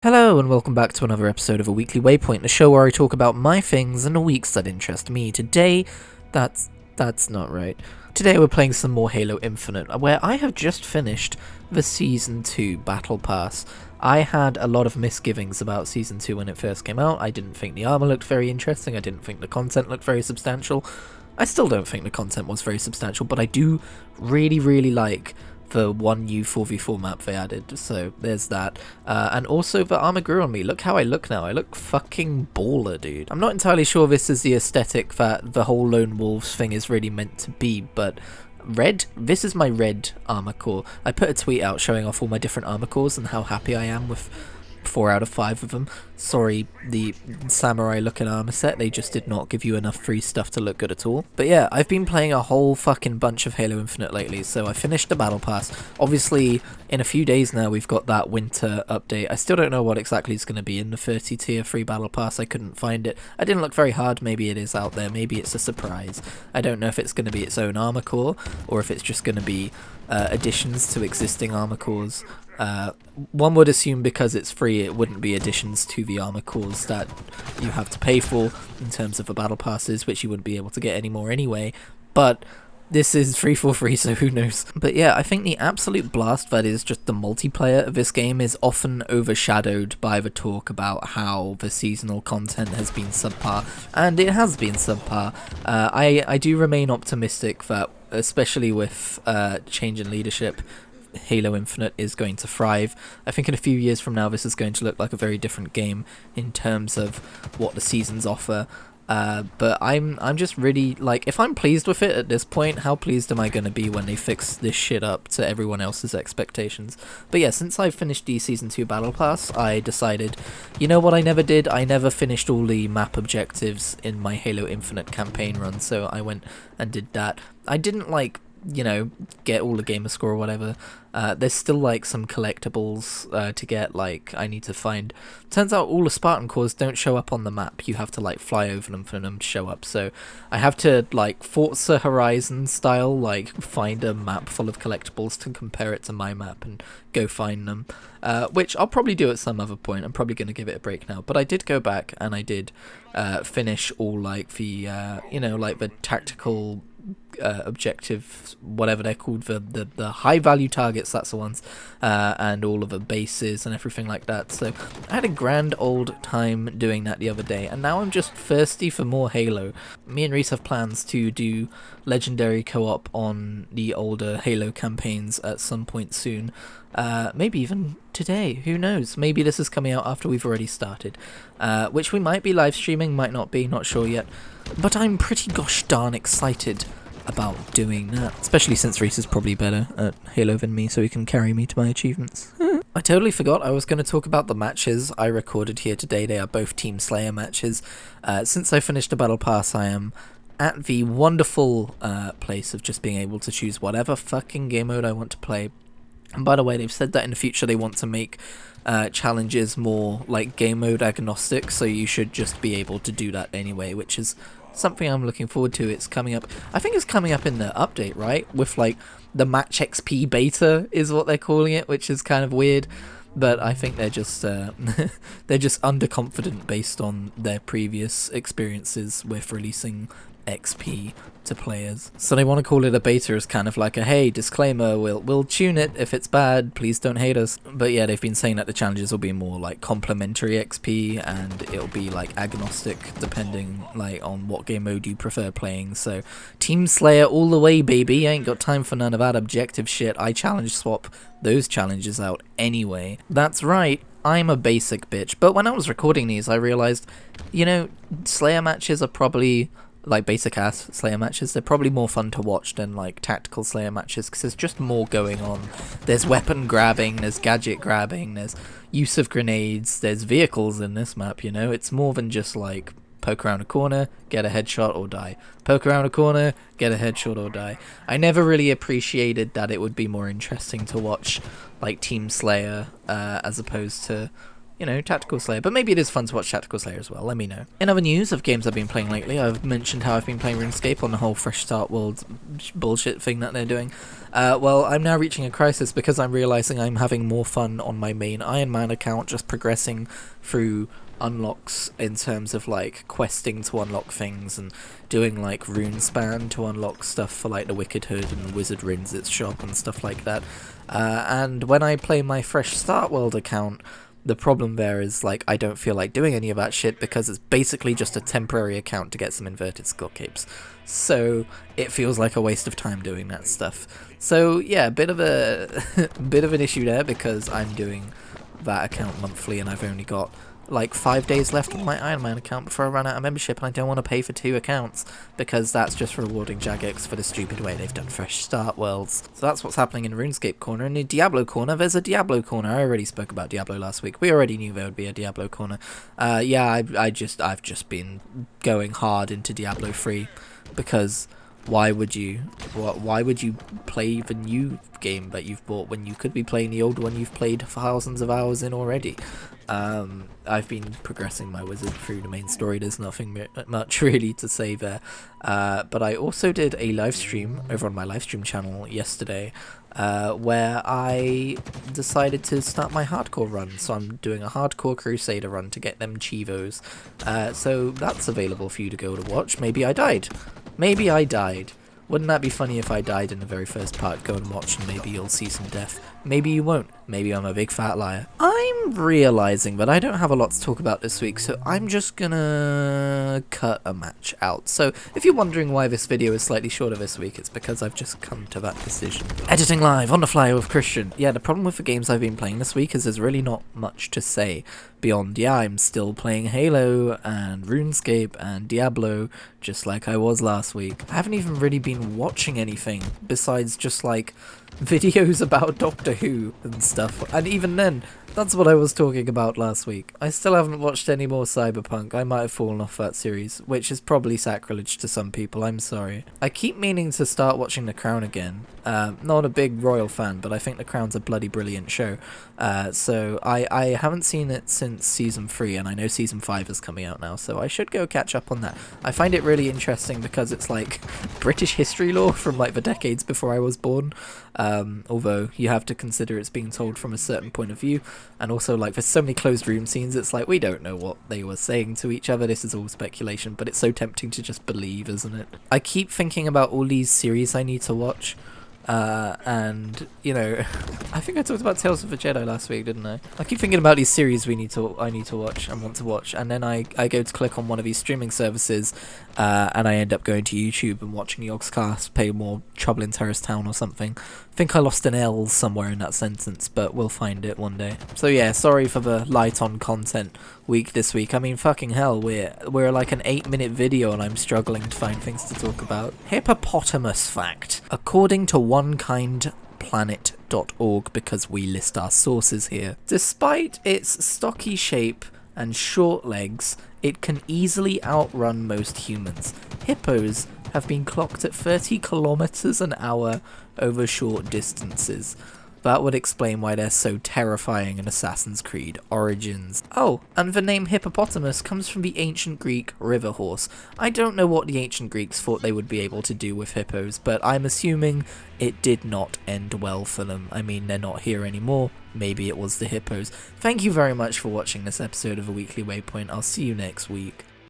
Hello and welcome back to another episode of a weekly Waypoint, the show where I talk about my things and the weeks that interest me. Today, that's not right. Today we're playing some more Halo Infinite, where I have just finished the Season 2 Battle Pass. I had a lot of misgivings about Season 2 when it first came out. I didn't think the armor looked very interesting, I didn't think the content looked very substantial. I still don't think the content was very substantial, but I do really like the one new 4v4 map they added, so there's that. And also the armor grew on me. Look how I look now. I look fucking baller, dude. I'm not entirely sure this is the aesthetic that the whole Lone Wolves thing is really meant to be, but red? This is my red armor core. I put a tweet out showing off all my different armor cores and how happy I am with 4 out of 5 of them. Sorry, the samurai looking armor set, they just did not give you enough free stuff to look good at all. But yeah, I've been playing a whole fucking bunch of Halo Infinite lately, so I finished the Battle Pass. Obviously, in a few days now, we've got that winter update. I still don't know what exactly is going to be in the 30 tier free Battle Pass. I couldn't find it. I didn't look very hard. Maybe it is out there. Maybe it's a surprise. I don't know if it's going to be its own armor core, or if it's just going to be additions to existing armor cores. One would assume because it's free it wouldn't be additions to the armor cores that you have to pay for in terms of the battle passes, which you wouldn't be able to get anymore anyway, but this is free for free, so who knows. But yeah, I think the absolute blast that is just the multiplayer of this game is often overshadowed by the talk about how the seasonal content has been subpar, and it has been subpar. I do remain optimistic that, especially with change in leadership, Halo Infinite is going to thrive. I think in a few years from now this is going to look like a very different game in terms of what the seasons offer. But I'm just really, like, if I'm pleased with it at this point, how pleased am I going to be when they fix this shit up to everyone else's expectations? But yeah, since I finished the Season 2 Battle Pass, I decided, you know what I never did? I never finished all the map objectives in my Halo Infinite campaign run, so I went and did that. I didn't, like, you know, get all the gamer score or whatever. There's still like some collectibles to get. Like, I need to find, turns out all the Spartan cores don't show up on the map. You have to like fly over them for them to show up, so I have to, like, Forza Horizon style, like, find a map full of collectibles to compare it to my map and go find them, which I'll probably do at some other point. I'm probably going to give it a break now, but I did go back and I did finish all, like, the you know, like the tactical objectives, whatever they're called, the high value targets, that's the ones, and all of the bases and everything like that. So I had a grand old time doing that the other day, and now I'm just thirsty for more Halo. Me and Reese have plans to do legendary co-op on the older Halo campaigns at some point soon, maybe even today, who knows. Maybe this is coming out after we've already started, which we might be live streaming, might not be, not sure yet, but I'm pretty gosh darn excited about doing that, especially since Reese is probably better at Halo than me, so he can carry me to my achievements. I totally forgot I was going to talk about the matches I recorded here today. They are both Team Slayer matches. Since I finished the Battle Pass, I am at the wonderful place of just being able to choose whatever fucking game mode I want to play. And by the way, they've said that in the future they want to make challenges more like game mode agnostic, so you should just be able to do that anyway, which is something I'm looking forward to. It's coming up, I think it's coming up in the update, right? With like the Match XP beta is what they're calling it, which is kind of weird, but I think they're just they're just underconfident based on their previous experiences with releasing XP to players. So they want to call it a beta as kind of like a, hey, disclaimer, we'll tune it if it's bad, please don't hate us. But yeah, they've been saying that the challenges will be more like complementary XP, and it'll be like agnostic depending like on what game mode you prefer playing. So Team Slayer all the way, baby. I ain't got time for none of that objective shit. I challenge swap those challenges out anyway. That's right, I'm a basic bitch. But when I was recording these, I realized, you know, Slayer matches are probably, like basic ass Slayer matches, they're probably more fun to watch than like tactical Slayer matches, because there's just more going on. There's weapon grabbing, there's gadget grabbing, there's use of grenades, there's vehicles in this map, you know. It's more than just like poke around a corner, get a headshot or die. Poke around a corner, get a headshot or die. I never really appreciated that it would be more interesting to watch like Team Slayer as opposed to you know, Tactical Slayer. But maybe it is fun to watch Tactical Slayer as well, let me know. In other news of games I've been playing lately, I've mentioned how I've been playing RuneScape on the whole Fresh Start World bullshit thing that they're doing. Well, I'm now reaching a crisis because I'm realising I'm having more fun on my main Iron Man account, just progressing through unlocks in terms of like questing to unlock things and doing like rune span to unlock stuff for like the Wicked Hood and Wizard Rinzit's shop and stuff like that. And when I play my Fresh Start World account, the problem there is like I don't feel like doing any of that shit because it's basically just a temporary account to get some inverted skull capes. So it feels like a waste of time doing that stuff. So yeah, a bit of an issue there because I'm doing that account monthly and I've only got like 5 days left on my Iron Man account before I run out of membership, and I don't want to pay for 2 accounts because that's just rewarding Jagex for the stupid way they've done Fresh Start Worlds. So that's what's happening in RuneScape Corner. And in Diablo Corner, there's a Diablo Corner. I already spoke about Diablo last week. We already knew there would be a Diablo Corner. Yeah, I've just been going hard into Diablo 3 because why would you play the new game that you've bought when you could be playing the old one you've played thousands of hours in already? I've been progressing my wizard through the main story. There's nothing much really to say there. But I also did a live stream over on my live stream channel yesterday where I decided to start my hardcore run. So I'm doing a hardcore Crusader run to get them Chivos. So that's available for you to go to watch. Maybe I died. Maybe I died. Wouldn't that be funny if I died in the very first part? Go and watch and maybe you'll see some death. Maybe you won't. Maybe I'm a big fat liar. I'm realising that I don't have a lot to talk about this week, so I'm just gonna cut a match out. So if you're wondering why this video is slightly shorter this week, it's because I've just come to that decision. Editing live on the fly with Christian. Yeah, the problem with the games I've been playing this week is there's really not much to say beyond, yeah, I'm still playing Halo and RuneScape and Diablo just like I was last week. I haven't even really been watching anything besides just like videos about Doctor Who and stuff, and even then, that's what I was talking about last week. I still haven't watched any more Cyberpunk. I might have fallen off that series, which is probably sacrilege to some people, I'm sorry. I keep meaning to start watching The Crown again. Not a big royal fan, but I think The Crown's a bloody brilliant show. So I haven't seen it since season 3, and I know season 5 is coming out now, so I should go catch up on that. I find it really interesting because it's like British history lore from like the decades before I was born. Although you have to consider it's being told from a certain point of view, and also like there's so many closed room scenes, it's like we don't know what they were saying to each other. This is all speculation, but it's so tempting to just believe, isn't it? I keep thinking about all these series I need to watch. And you know, I think I talked about Tales of the Jedi last week, didn't I? I keep thinking about these series I need to watch and want to watch, and then I go to click on one of these streaming services, and I end up going to YouTube and watching the Oxcast, pay more Trouble in Terrace Town or something. I think I lost an L somewhere in that sentence, but we'll find it one day. So yeah, sorry for the light on content week this week. I mean, fucking hell, we're like an 8-minute video and I'm struggling to find things to talk about. Hippopotamus fact. According to onekindplanet.org, because we list our sources here, despite its stocky shape and short legs, it can easily outrun most humans. Hippos have been clocked at 30 kilometers an hour over short distances. That would explain why they're so terrifying in Assassin's Creed Origins. Oh, and the name hippopotamus comes from the ancient Greek river horse. I don't know what the ancient Greeks thought they would be able to do with hippos, but I'm assuming it did not end well for them. I mean, they're not here anymore. Maybe it was the hippos. Thank you very much for watching this episode of A Weekly Waypoint. I'll see you next week.